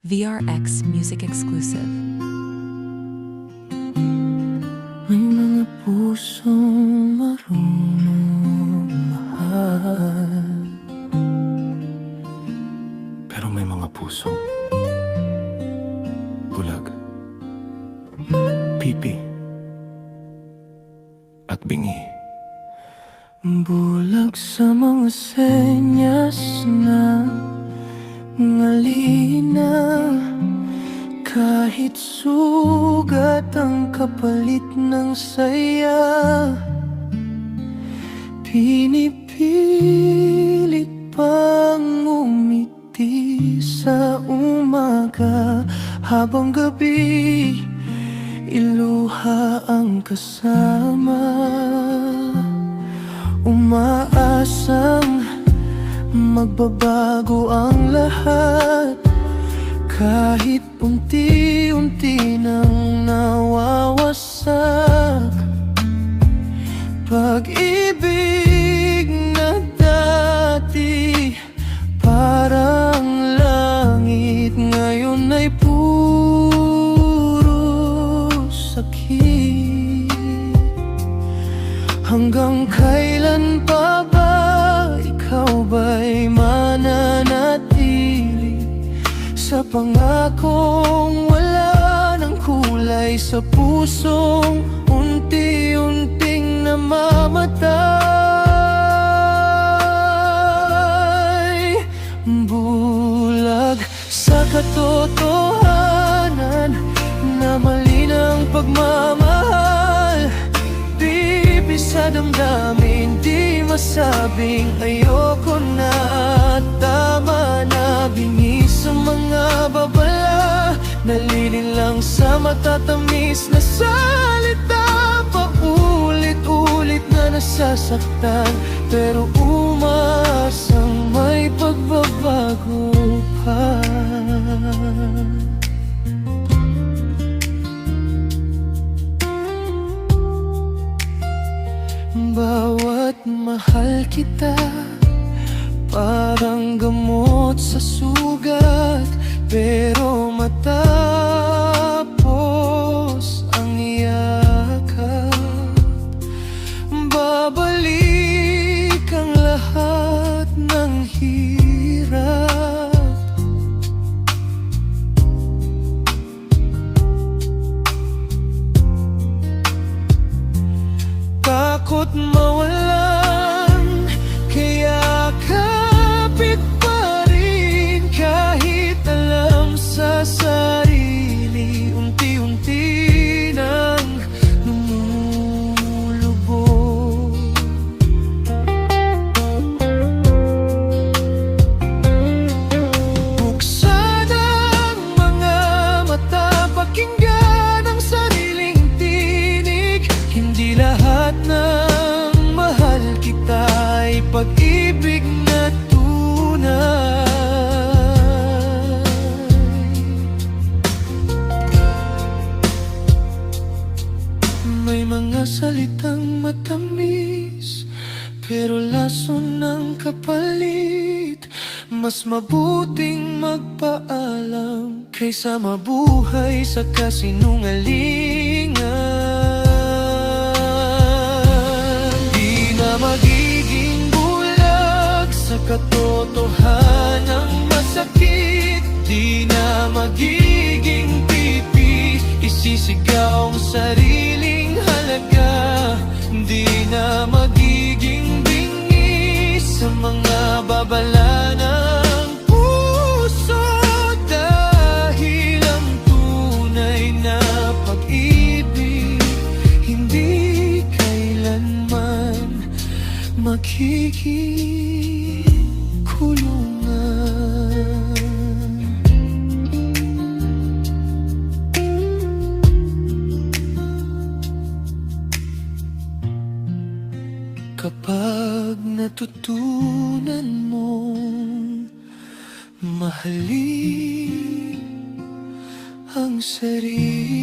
VRX Music Exclusive. May mga pusong marunong mahal, pero may mga pusong bulag, pipi at bingi. Bulag sa mga senyas na ngalina, kahit sugat ang kapalit ng saya. Pinipilit pang umiti sa umaga, habang gabi iluha ang kasama. Umaasang magbabago ang lahat, kahit unti-unti nang nawawasak. Pag-ibig na dati parang langit, ngayon ay puro sakit. Hanggang kailan pa ba ikaw ba'y mananatili sa pangakong wala ng kulay, sa pusong unti-unting namamatay? Bulag sa katotohanan na mali ng pagmamahal, pipi sa damdamin, di masabing ayoko na at tama na. Bingi sa mga babala, nalilin lang sa matatamis na salita. Paulit-ulit na nasasaktan, pero umaasang may pagbabago pa. Bawat mahal kita parang gamot sa sugat, pero matapos ang yakap, babalik ang lahat ng hirap. Takot mawalan, kaya kapit pa rin. Kahit alam sa sarili, unti-unti nang lumulubog. Buksan ang mga mata, pakinggan ang sariling tinig. Hindi lahat ng mahal kita ay pag-ibig na tunay. May mga salitang matamis, pero lason ng kapalit. Mas mabuting magpaalam kaysa mabuhay sa kasinungalingan. Di na magiging bulag sa katotohanang masakit. Di na magiging pipi, isisigaw ang sariling halaga. Di na magiging bingi sa mga babala ng puso, dahil ang tunay na pag-ibig hindi kailanman magiging kulungan. Kapag natutunan mong mahalin ang sarili,